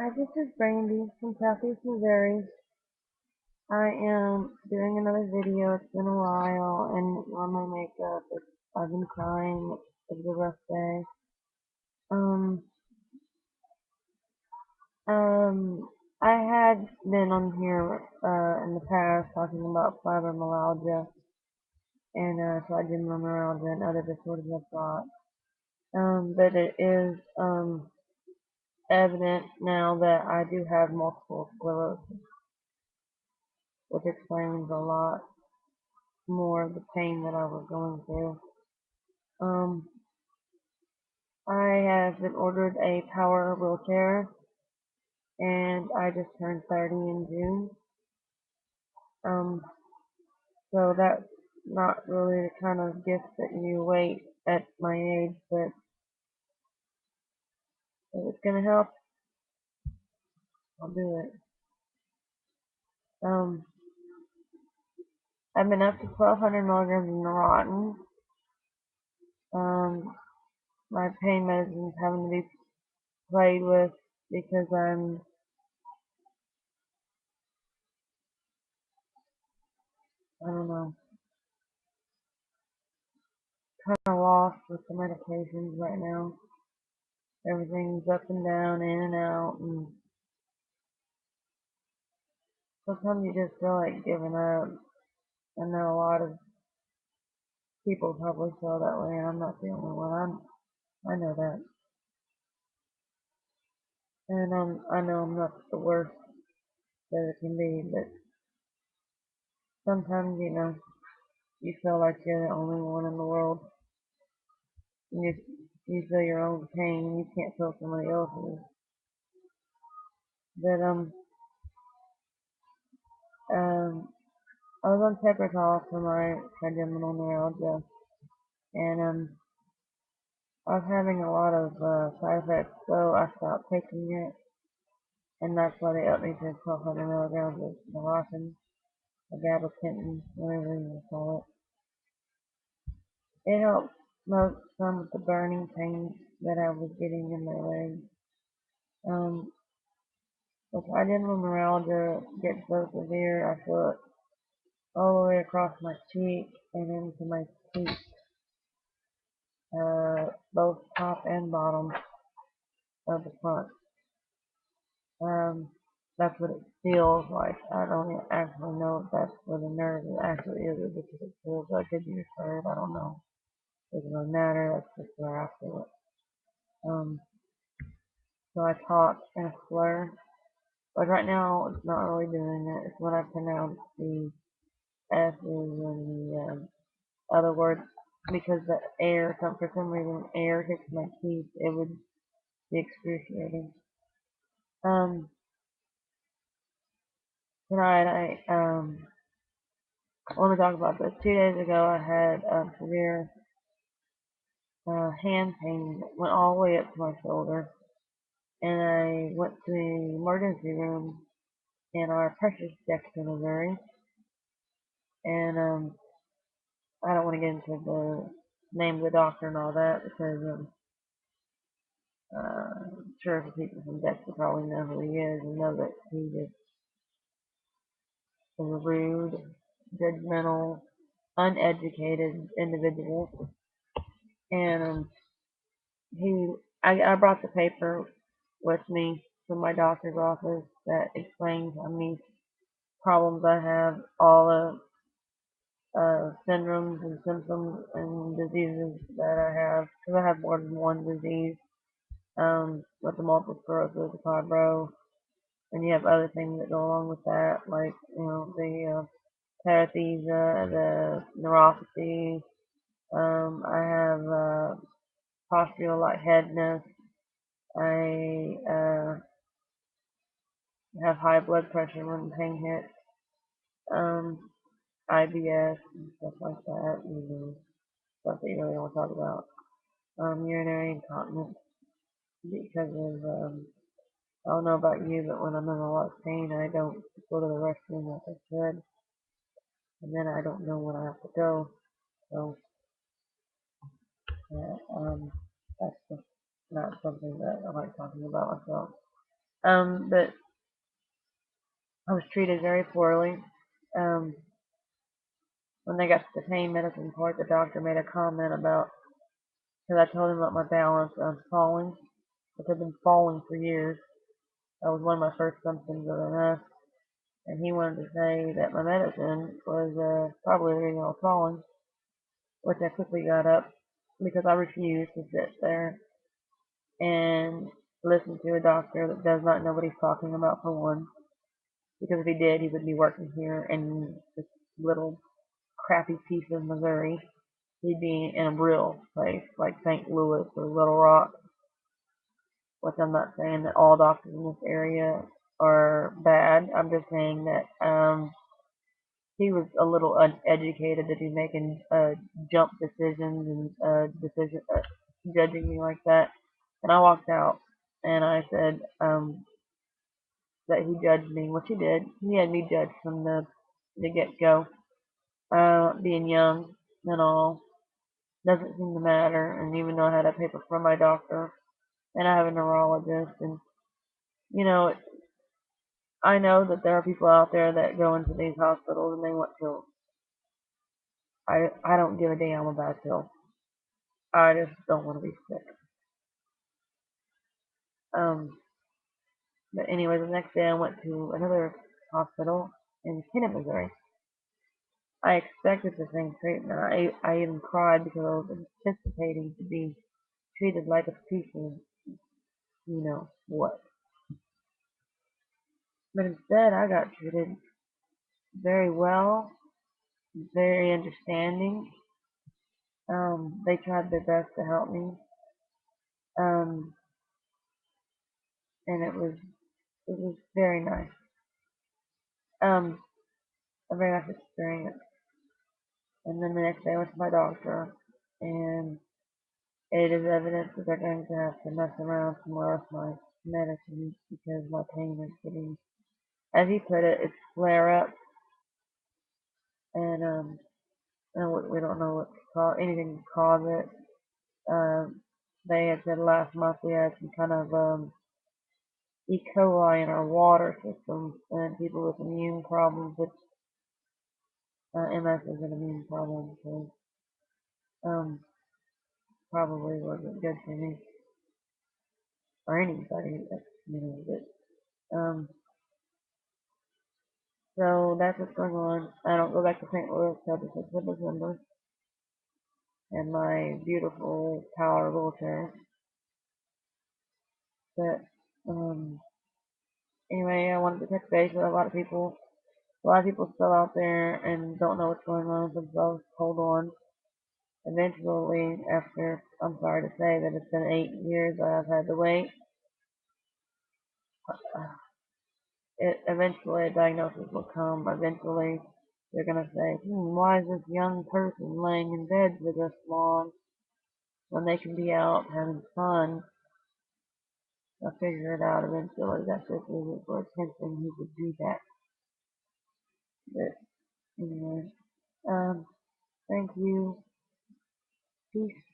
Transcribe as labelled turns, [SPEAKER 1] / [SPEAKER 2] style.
[SPEAKER 1] Hi, this is Brandy from Southeast Missouri. I am doing another video. It's been a while, and on my makeup, I've been crying. It was a rough day. Um, I had been on here in the past talking about fibromyalgia and trigeminal and other disorders of thought. But it is evident now that I do have multiple sclerosis, which explains a lot more of the pain that I was going through. Um, I have been ordered a power wheelchair, and I just turned 30 in June. Um, so that's not really the kind of gift that you wait at my age, but if it's gonna help, I'll do it. Um, I've been up to 1,200 milligrams of Neurontin. My pain medicine is having to be played with because I don't know, kind of lost with the medications right now. Everything's up and down, in and out, and sometimes you just feel like giving up. I know a lot of people probably feel that way, and I'm not the only one. I know that. And I know I'm not the worst that it can be, but sometimes, you feel like you're the only one in the world. And you feel your own pain, you can't feel somebody else's. But, um, I was on Tegretol for my trigeminal neuralgia, and, I was having a lot of side effects, so I stopped taking it, and that's why they upped me to 1,200 milligrams of Neurontin, or gabapentin, whatever you call it. It helped some with the burning pain that I was getting in my legs. If I didn't neuralgia get so severe, I feel it all the way across my cheek and into my teeth, both top and bottom of the front. That's what it feels like. I don't actually know if that's where the nerve actually is, or because it feels like it be referred. I don't know. It doesn't matter. That's just where I feel it. So I talk in a slur. Like right now, it's not really doing it. It's when I pronounce the S's and the other words, because the air, for some reason, air hits my teeth. It would be excruciating. Tonight I want to talk about this. 2 days ago, I had severe hand pain that went all the way up to my shoulder, and I went to the emergency room in our precious Jackson, Missouri, and I don't want to get into the name of the doctor and all that because I'm sure the people from Dexter probably know who he is and know that he just is a rude, judgmental, uneducated individual. And I brought the paper with me from my doctor's office that explains how many problems I have, all the syndromes and symptoms and diseases that I have, because I have more than one disease, with the multiple sclerosis, the fibro, and you have other things that go along with that, like, the paresthesia, the neuropathy. I have postural lightheadedness. I have high blood pressure when pain hits. IBS and stuff like that. Stuff that you really don't talk about. Urinary incontinence because of I don't know about you, but when I'm in a lot of pain, I don't go to the restroom like I should, and then I don't know when I have to go. So that's just not something that I like talking about myself. But I was treated very poorly. Um, when they got to the pain medicine part, the doctor made a comment about, because I told him about my balance, I was falling, which had been falling for years. That was one of my first symptoms of MS. And he wanted to say that my medicine was probably the reason I was falling, which I quickly got up because I refused to sit there and listen to a doctor that does not know what he's talking about for one. Because if he did, he would be working here in this little crappy piece of Missouri. He'd be in a real place like St. Louis or Little Rock, which I'm not saying that all doctors in this area are bad. I'm just saying that he was a little uneducated to be making jump decisions and judging me like that. And I walked out and I said that he judged me, which he did. He had me judged from the get go. Being young and all doesn't seem to matter. And even though I had a paper from my doctor and I have a neurologist, and you know, I know that there are people out there that go into these hospitals and they want pills. I don't give a damn about pills. I just don't want to be sick. Um, but anyway, the next day I went to another hospital in Kennett, Missouri. I expected the same treatment. I even cried because I was anticipating to be treated like a piece of, you know, what. But instead, I got treated very well, very understanding. They tried their best to help me, um, and it was very nice. Um, a very nice experience. And then the next day I went to my doctor, and it is evident that they're going to have to mess around some more with my medicine because my pain is getting, as he put it, it's flare up, and we don't know what to cause anything to cause it. They had said last month we had some kind of E. coli in our water system, and people with immune problems, which MS is an immune problem, so um, probably wasn't good for me or anybody, but so that's what's going on. I don't go back to St. Louis till the 6th of December in my beautiful power wheelchair. But anyway, I wanted to touch base with a lot of people. A lot of people still out there and don't know what's going on with themselves. Hold on. Eventually, after, I'm sorry to say that it's been 8 years that I've had to wait, eventually a diagnosis will come. Eventually, they're going to say, why is this young person laying in bed for this long when they can be out having fun? I'll figure it out eventually. That's if we were attempting he would do that. But anyway, thank you. Peace.